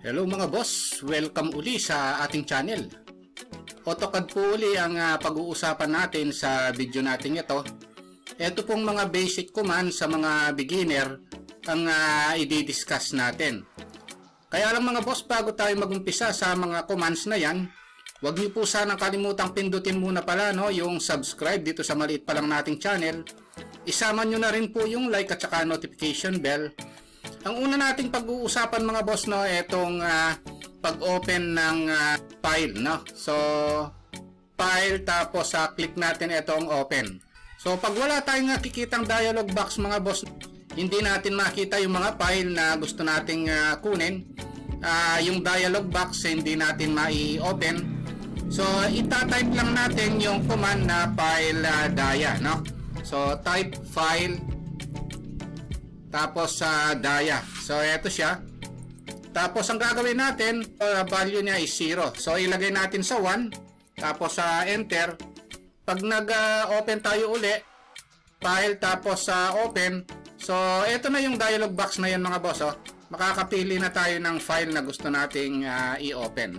Hello mga boss, welcome uli sa ating channel. AutoCAD po uli ang pag-uusapan natin sa video natin ito. Ito pong mga basic commands sa mga beginner ang i-discuss natin. Kaya lang mga boss, bago tayo mag-umpisa sa mga commands na yan, huwag niyo po sana kalimutang pindutin muna pala yung subscribe dito sa maliit pa lang nating channel. Isama nyo na rin po yung like at saka notification bell. Ang una nating pag-uusapan mga boss, itong pag-open ng file, So, file, tapos click natin itong open. So, pag wala tayong nakikitang dialog box mga boss, hindi natin makita yung mga file na gusto nating kunin. Yung dialog box hindi natin mai-open. So, ita-type lang natin yung command na file dia, So, type file tapos sa dia. So ito siya. Tapos ang gagawin natin, value niya is 0. So ilagay natin sa 1, tapos sa enter. Pag nag-open tayo uli, file tapos sa open. So ito na yung dialog box na yan mga boss, Makakapili na tayo ng file na gusto nating i-open,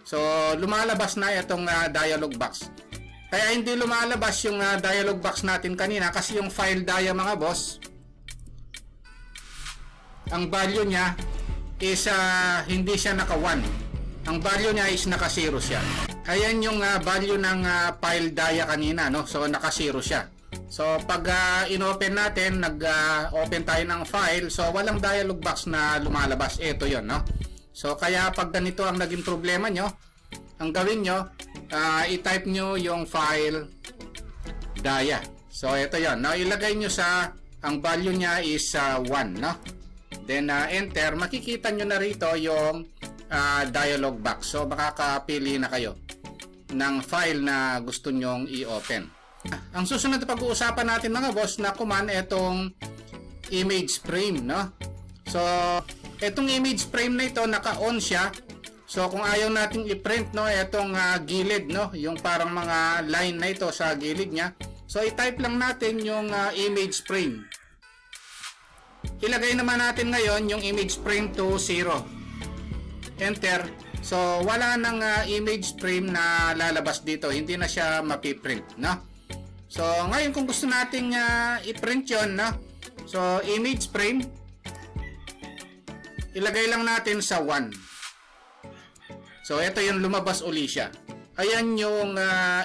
So lumalabas na itong dialog box. Kaya hindi lumalabas yung dialog box natin kanina kasi yung file dia mga boss, ang value niya is hindi siya naka 1. Ang value niya is naka 0 siya. Ayan yung value ng file dia kanina, So naka 0 siya. So pag inopen natin, nag-open tayo ng file, so walang dialog box na lumalabas. Ito 'yon, So kaya pag ganito ang naging problema nyo, ang gawin nyo, i-type nyo yung file dia. So ito 'yon. Now ilagay nyo sa, ang value niya is 1, Then enter, makikita nyo na rito yung dialog box. So makakapili na kayo ng file na gusto nyong i-open. Ang susunod na pag-uusapan natin mga boss na command, itong image frame, So itong image frame na ito, naka-on siya. So kung ayaw nating i-print, itong gilid, yung parang mga line na ito sa gilid niya. So i-type lang natin yung image frame. Ilagay naman natin ngayon yung image frame to 0. Enter. So wala nang image frame na lalabas dito. Hindi na siya mapiprint, So ngayon kung gusto nating i-print yon, So image frame, ilagay lang natin sa 1. So ito yung lumabas uli siya. Ayan yung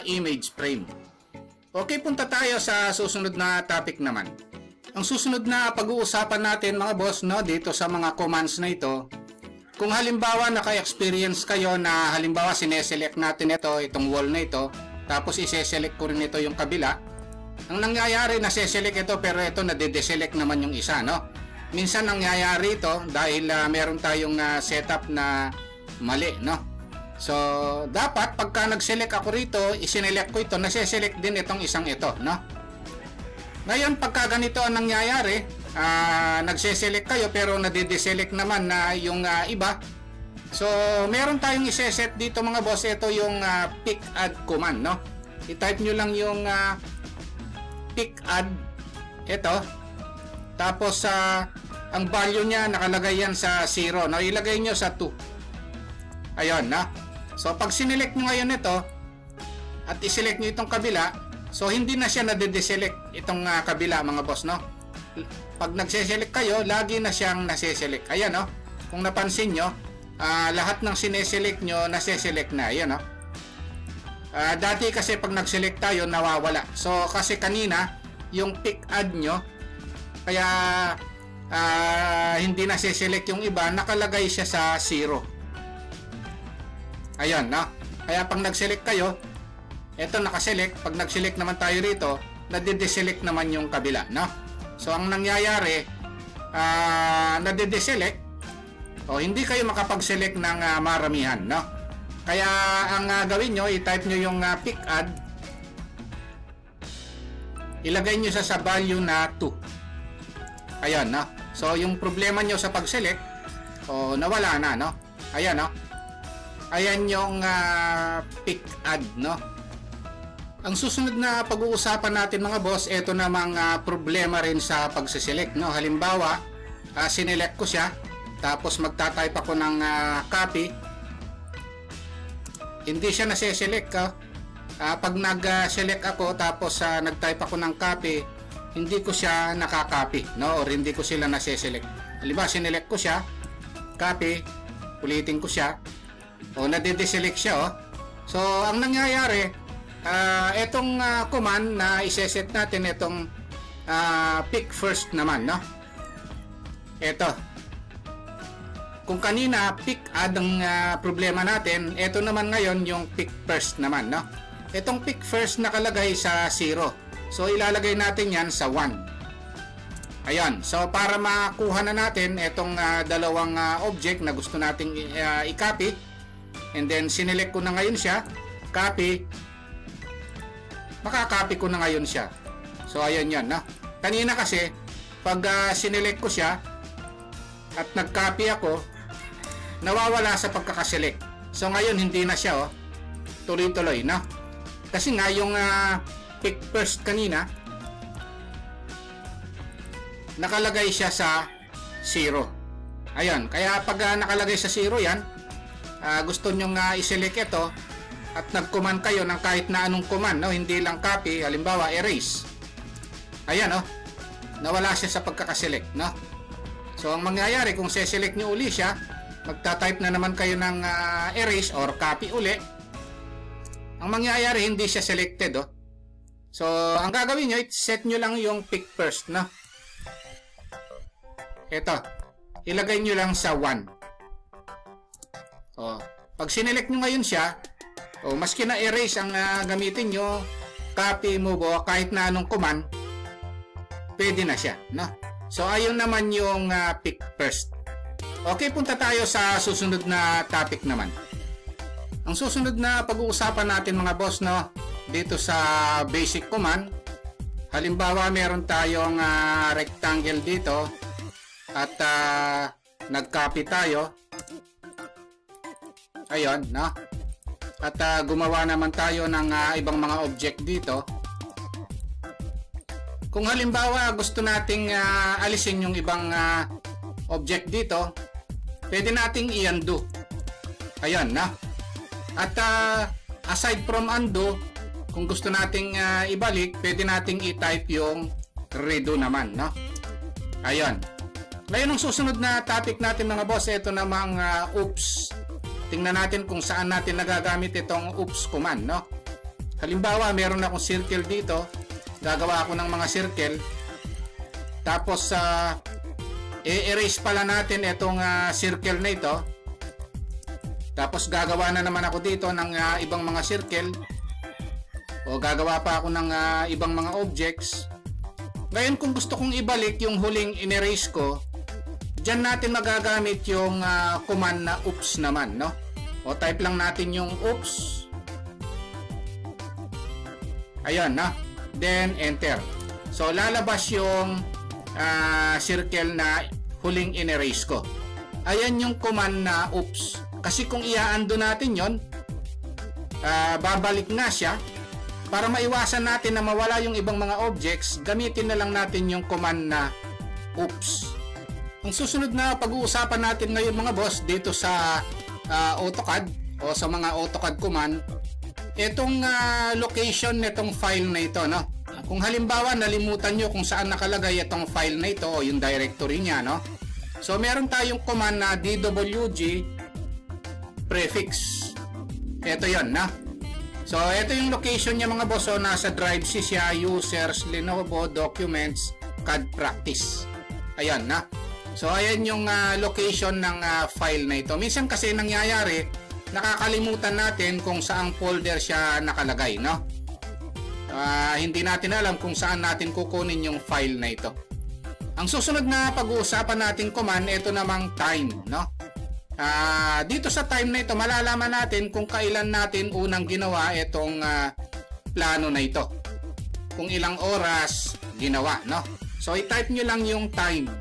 image frame. Okay, punta tayo sa susunod na topic naman. Ang susunod na pag-uusapan natin mga boss, dito sa mga commands na ito, kung halimbawa naka-experience kayo na halimbawa sineselect natin itong wall na ito, tapos ise-select ko rin ito yung kabila, ang nangyayari, nase-select ito pero ito nade-deselect naman yung isa, Minsan nangyayari ito dahil meron tayong setup na mali, So dapat pagka nag-select ako rito, isinelect ko ito, nase-select din itong isang ito, Ngayon, pagka ganito ang nangyayari, nagse-select kayo pero nade-deselect naman na yung iba. So, meron tayong ise-set dito mga boss. Ito yung pick add command, I-type nyo lang yung pick add. Ito. Tapos, ang value niya, nakalagay yan sa 0. Ilagay nyo sa 2. Ayun, So, pag sinelect nyo ngayon ito, at iselect nyo itong kabila, so hindi na siya nade-deselect itong kabila mga boss, Pag nagse-select kayo, lagi na siyang nase-select. Ayan, Kung napansin nyo, lahat ng sineselect nyo, nase-select na. Ayan, dati kasi pag nag-select tayo, nawawala. So kasi kanina, yung pick add nyo, kaya hindi nase-select yung iba, nakalagay siya sa 0. Ayan, Kaya pag nag-select kayo, ito nakaselect. Pag nag-select naman tayo rito, nade-deselect naman yung kabila, So ang nangyayari, nade-deselect, hindi kayo makapag-select ng maramihan, Kaya ang gawin nyo, i-type nyo yung pick add, ilagay nyo sa value na 2. Ayan, So yung problema nyo sa pag-select, nawala na, Ayan, Ayan yung pick add, Ang susunod na pag-uusapan natin mga boss, ito namang problema rin sa pagsiselect, Halimbawa, sinelect ko siya, tapos magta-type ako ng copy, hindi siya nase-select. Pag nag-select ako tapos nag-type ako ng copy, hindi ko siya nakaka-copy, no? Or hindi ko sila nase-select. Halimbawa, sinelect ko siya, copy, ulitin ko siya, o nade-deselect siya. So ang nangyayari, etong command na iseset natin, etong pick first naman, no? Eto, kung kanina pick add ang problema natin, eto naman ngayon yung pick first naman, no? Etong pick first nakalagay sa 0, so ilalagay natin yan sa 1. Ayan, so para makuha na natin etong dalawang object na gusto nating i-copy, and then sinelect ko na ngayon siya, copy, makakopy ko na ngayon siya. So ayan yan, no? Kanina kasi pag sinelect ko siya at nag-copy ako, nawawala sa pagkakaselect. So ngayon hindi na siya, tuloy-tuloy, no? Kasi nga yung pick first kanina, nakalagay siya sa 0. Ayan, kaya pag nakalagay sa 0 yan, gusto nyo nga i-select ito at nag-command kayo ng kahit na anong command, no? Hindi lang copy, halimbawa erase. Ayan, nawala siya sa pagkakaselect, no? So ang mangyayari kung se-select nyo uli siya, magta-type na naman kayo ng erase or copy uli, ang mangyayari hindi siya selected. So ang gagawin nyo, set nyo lang yung pick first, no? Ito, ilagay nyo lang sa 1. Pag sinelect nyo ngayon siya, maski na erase ang gamitin nyo, copy, move, o kahit na anong command, pwede na siya, no? So ayun naman yung pick first. Okay, punta tayo sa susunod na topic naman. Ang susunod na pag-uusapan natin mga boss, no, dito sa basic command, halimbawa meron tayong rectangle dito at nag-copy tayo. Ayun, no? At gumawa naman tayo ng ibang mga object dito. Kung halimbawa gusto nating alisin yung ibang object dito, pwede nating i-undo. Ayun, no? At aside from undo, kung gusto nating ibalik, pwede nating i-type yung redo naman, no? Ayun. Ngayon ang susunod na topic natin mga boss, ito namang oops. Tingnan natin kung saan natin nagagamit itong oops command, no? Halimbawa, meron akong circle dito. Gagawa ako ng mga circle. Tapos i-erase pala natin itong circle na ito. Tapos gagawa na naman ako dito ng ibang mga circle. O gagawa pa ako ng ibang mga objects. Ngayon kung gusto kong ibalik yung huling in-erase ko, dyan natin magagamit yung command na oops naman, no? O type lang natin yung oops. Ayan, no? Then enter. So lalabas yung circle na huling in-erase ko. Ayan yung command na oops. Kasi kung i-undo natin yon, babalik na siya. Para maiwasan natin na mawala yung ibang mga objects, gamitin na lang natin yung command na oops. Ang susunod na pag-uusapan natin ngayon mga boss dito sa AutoCAD o sa mga AutoCAD command, itong location nitong file na ito, no? Kung halimbawa nalimutan nyo kung saan nakalagay itong file na ito o yung directory niya, no? So meron tayong command na dwg prefix. Ito yon, na. So ito yung location niya mga boss. So nasa drive C siya, users, Lenovo, documents, CAD practice. Ayan, na. So ayan yung location ng file na ito. Minsan kasi nangyayari, nakakalimutan natin kung saang folder siya nakalagay, no? Hindi natin alam kung saan natin kukunin yung file na ito. Ang susunod na pag-uusapan natin command, ito namang time, no? Dito sa time na ito, malalaman natin kung kailan natin unang ginawa itong plano na ito. Kung ilang oras ginawa, no? So i-type nyo lang yung time.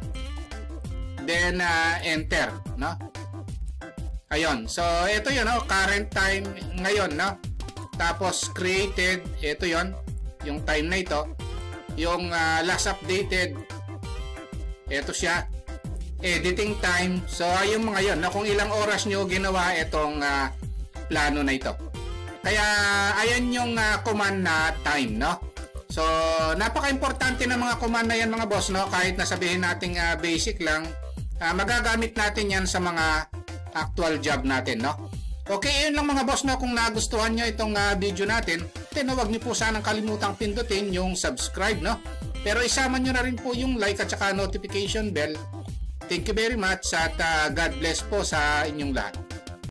Then enter, no? Ayun. So ito yun, no? Current time ngayon, no? Tapos created, ito yon, yung time na ito. Yung last updated, ito siya. editing time. So ayun mga yun, na kung ilang oras nyo ginawa itong plano na ito. Kaya ayan yung command na time, no? So napaka-importante ng mga command na yan mga boss, no? Kahit na sabihin nating basic lang, magagamit natin yan sa mga actual job natin, no? Okay, yun lang mga boss, no? Kung nagustuhan nyo itong video natin, huwag nyo po sanang kalimutang pindutin yung subscribe, no? Pero isama nyo na rin po yung like at saka notification bell. Thank you very much at God bless po sa inyong lahat.